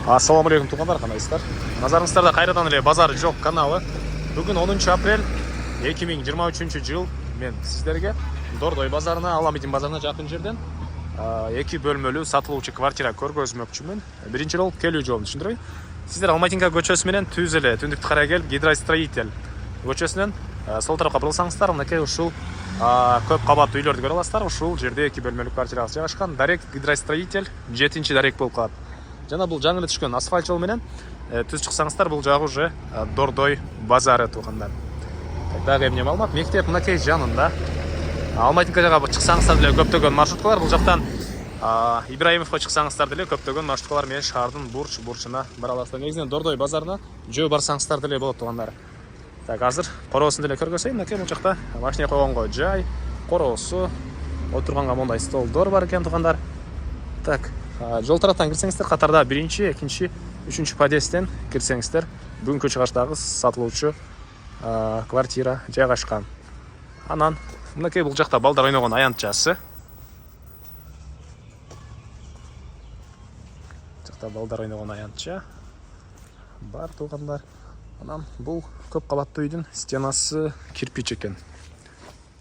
Ассаламу алейкум туғандар, қандайсыздар? Назарыңыздарда қайрадан эле базар жоқ каналы. Бүгін 10 апрель 2023 жыл мен сіздерге Дордой базарына, Аламедин базарына жақын жерден 2 бөлмөлүү сатылуучу квартира көргөзмөкчүмүн. Биринчи жолу келүү жолун түшүндүрөйүн. Сиздер Алматинка көчөсү менен түз эле түндүктү карай келип Гидростроитель көчөсүнөн сол тарапка бурулсаңыздар, мынакей ушул көп кабаттуу үйлөрдү көрө аласыздар. Ушул жерде 2 бөлмөлүү квартира жайгашкан. Дарек Гидростроитель 7-чи дарек болуп калат. Жана бул жаңы эле түшкөн асфальт жол менен түз чыксаңыздар, бул жагы уже Дордой базары туугандар. Дагы эмне маалымат, мектеп мынакей жанында. Алматинка жагы чыксаңыздар деле көптөгөн маршруткалар, бул жактан Ибраимовго чыксаңыздар деле көптөгөн маршруткалар менен шаардын бурчуна бара аласыздар. Негизинен Дордой базарына жөө барсаңыздар деле болот туугандар. Так, азыр короосун деле көргөзөйүн. Мынакей бул жакта машина койгонго жай, короосу, отурганга мондай столдор бар экен туугандар. Так, жол тараптан кирсеңиздер, катарда 1-чи, 2-чи, 3-чү подъездден кирсеңиздер, бүгүнкү чыгыштагы сатылуучу квартира жайгашкан. Анан мынакей бул жакта балдар ойногон аянтчасы. Жакта балдар ойногон аянтча бар туугандар. Анан бул көп кабаттуу үйдүн стенасы кирпич экен.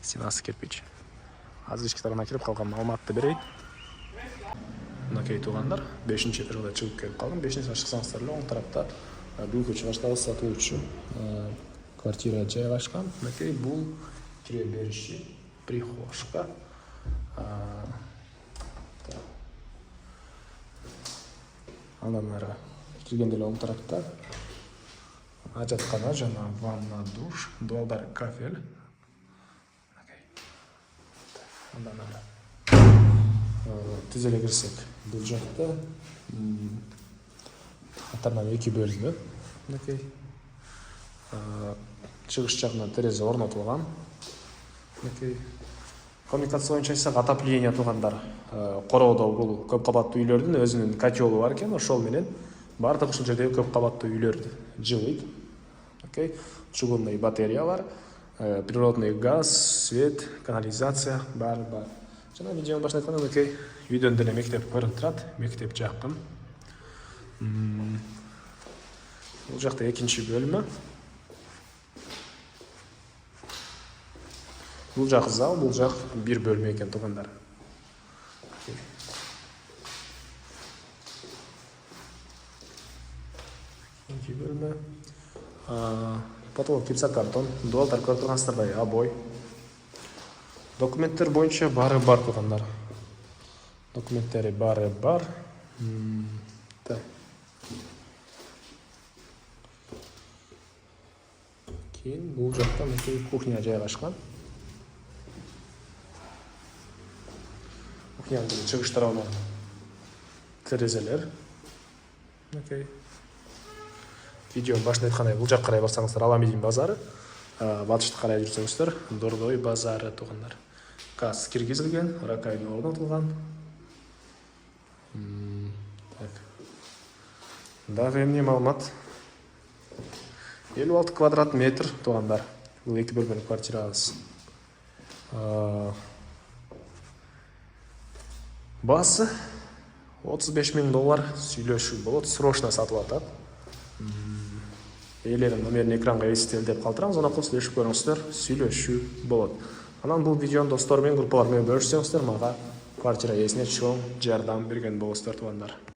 Стенасы кирпич. Азыр ички тарабына кирип калган маалыматты берейин. Мынакей туугандар, 5-чи этажга чыгып келип калдым. 5-чи этажга чыксаңыздар эле оң тарапта бүгүнкү чыгыштагы сатылуучу квартира жайгашкан. Мынакей бул кире бериши, прихожка. Андан ары киргенде эле оң тарапта ажаткана жана ванна, душ, дуалдар, кафель. Андан ары түз эле кирсек, бул жакта катарынан 2 бөлмө. Мынакей чыгыш жагынан терезе орнотулган. Мынакей коммуникация боюнча айтсак, отопление туугандар. Короодо бул көп кабаттуу үйлөрдүн өзүнүн котелу бар экен, ошол менен бардык ушул жердеги көп кабаттуу үйлөр жылыйт. Окей, чугунный батареялар, природный газ, свет, канализация бар. Жана видеонун башында айткандай, мынакей үйдөн деле мектеп көрүнүп турат, мектеп жакын. Бул жакта 2-чи бөлмө. Бул жак зал, бул жак 1 бөлмө экен туугандар. 2 бөлмө. Потолок гипсокартон, дуалдар көрүп тургансыздардай обой. Документтер боюнча бары бар туугандар. Документтери бары бар. Кийин бул жакта мынакей кухня жайгашкан. Кухнянын чыгыш тарабына терезелер. Мынакей видеонун башында айткандай, бул жакка карай барсаңыздар Аламедин базары, батышты карай жүрсөңүздөр Дордой базары туугандар. Газ киргизилген, раковина орнотулган. Так. Дагы эмне маалымат? 56 квадрат метр туугандар. Бул 2 бөлмөлүү квартирабыз. Басы $35,000 сүйлөшүү болот, срочно сатып атат. Ээлерин номерин экранга эстел деп калтыраңыз, ана кылып сүйлөшүп көрүңүздөр, сүйлөшүү болот. Анан бул видеону достор менен, группалар менен бөлүшсөңүздөр, мага квартира ээсине чоң жардам берген болосуздар туугандар.